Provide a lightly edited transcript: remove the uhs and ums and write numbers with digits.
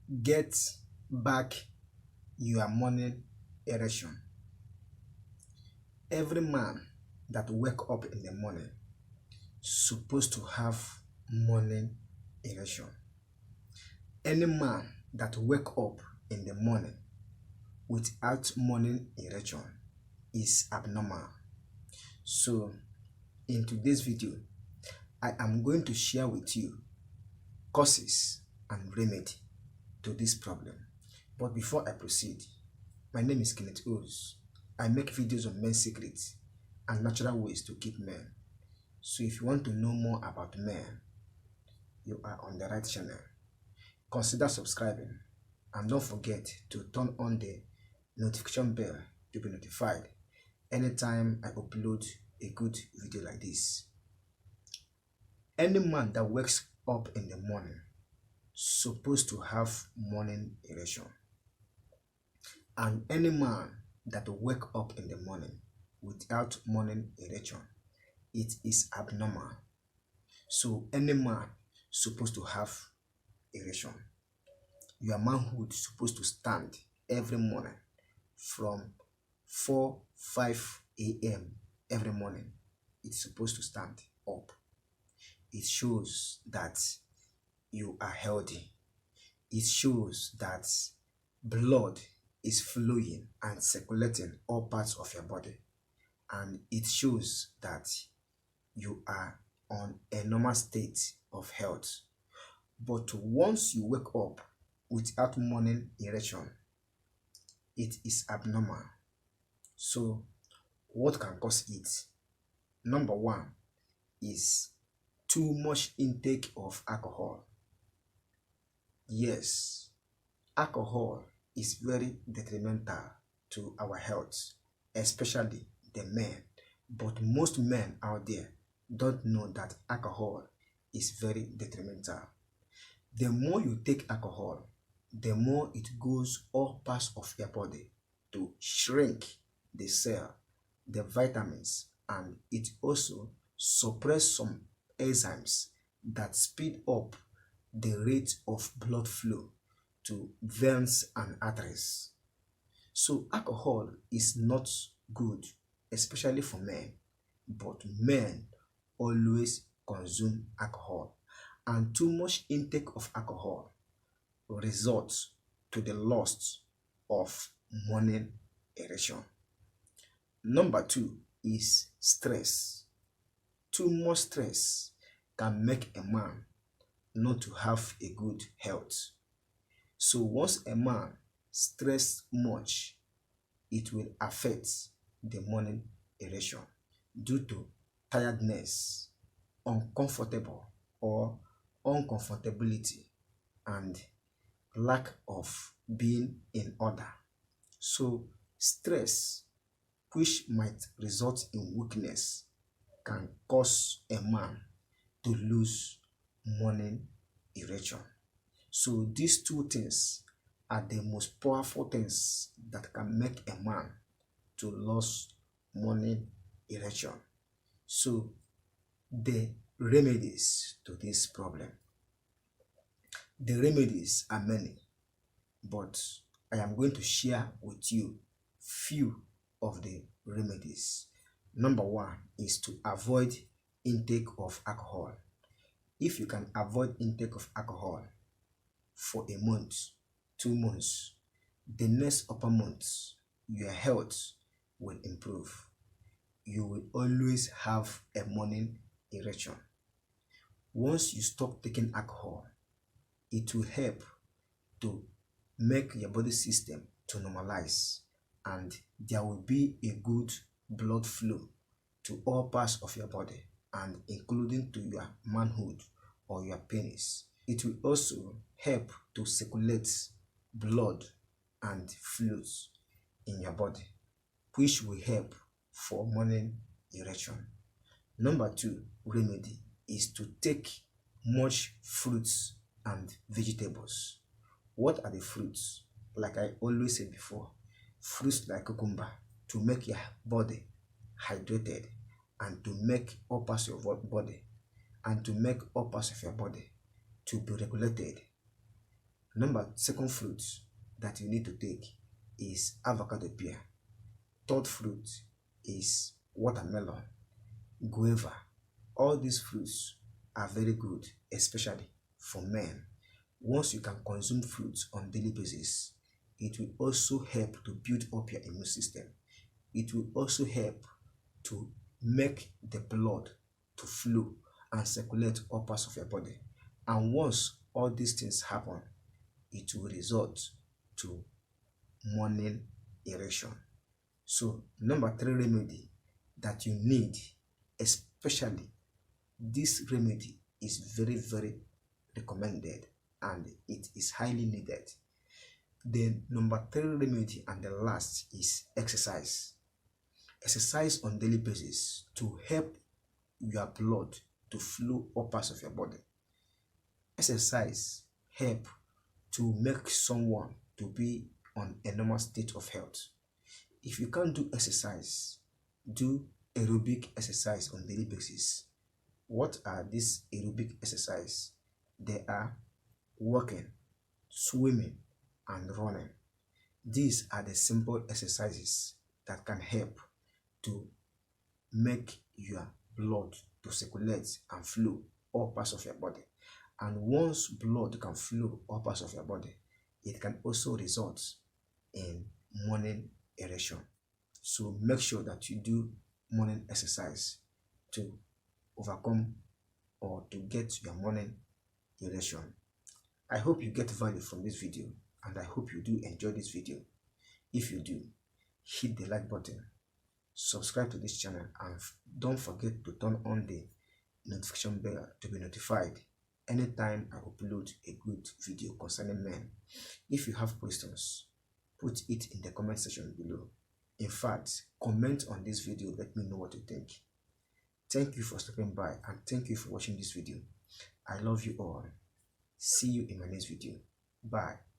get back your morning erection. Every man that wake up in the morning supposed to have morning erection. Any man that wake up in the morning without morning erection is abnormal. So in today's video, I am going to share with you causes and remedy to this problem. But before I proceed, my name is Kenneth Os. I make videos on men's secrets and natural ways to keep men. So if you want to know more about men, you are on the right channel. Consider subscribing and don't forget to turn on the notification bell to be notified anytime I upload a good video like this. Any man that wakes up in the morning supposed to have morning erection, and any man that wake up in the morning without morning erection, it is abnormal. So any man supposed to have erection. Your manhood supposed to stand every morning from 4-5 a.m. every morning. It's supposed to stand up. It shows that you are healthy. It shows that blood is flowing and circulating all parts of your body, and it shows that you are on a normal state of health. But once you wake up without morning erection, it is abnormal. So what can cause it? Number one is too much intake of alcohol. Yes, alcohol is very detrimental to our health, especially the men. But most men out there don't know that alcohol is very detrimental. The more you take alcohol, the more it goes all parts of your body to shrink the cell, the vitamins, and it also suppress some enzymes that speed up the rate of blood flow to veins and arteries. So alcohol is not good, especially for men, but men always consume alcohol, and too much intake of alcohol results to the loss of morning erection. Number two is stress. Too much stress can make a man not to have a good health. So once a man stressed much, it will affect the morning erection due to tiredness, uncomfortable or uncomfortability, and lack of being in order. So stress, which might result in weakness, can cause a man to lose morning erection. So these two things are the most powerful things that can make a man to lose morning erection. So the remedies to this problem. The remedies are many, but I am going to share with you few of the remedies. Number one is to avoid intake of alcohol. If you can avoid intake of alcohol for a month, 2 months, the next upper months, your health will improve. You will always have a morning erection. Once you stop taking alcohol, it will help to make your body system to normalize, and there will be a good blood flow to all parts of your body, and including to your manhood or your penis. It will also help to circulate blood and fluids in your body, which will help for morning erection. Number two remedy is to take much fruits and vegetables. What are the fruits? Like I always say before, fruits like cucumber to make your body hydrated and to make all parts of your body to be regulated. Second fruit that you need to take is avocado pear. Third fruit is watermelon, guava. All these fruits are very good, especially for men. Once you can consume fruits on daily basis, it will also help to build up your immune system. It will also help to make the blood to flow and circulate all parts of your body. And once all these things happen, it will result to morning erection. So number 3 remedy that you need, especially this remedy is very, very recommended and it is highly needed. The number 3 remedy and the last is exercise. Exercise on daily basis to help your blood to flow all parts of your body. Exercise help to make someone to be on a normal state of health. If you can't do exercise, do aerobic exercise on daily basis. What are these aerobic exercise? They are walking, swimming, and running. These are the simple exercises that can help to make your blood to circulate and flow all parts of your body. And once blood can flow all parts of your body, it can also result in morning erection. So make sure that you do morning exercise to overcome or to get your morning erection. I hope you get value from this video and I hope you do enjoy this video. If you do, hit the like button, subscribe to this channel, and don't forget to turn on the notification bell to be notified anytime I upload a good video concerning men. If you have questions, put it in the comment section below. In fact, comment on this video, let me know what you think. Thank you for stopping by and thank you for watching this video. I love you all. See you in my next video. Bye.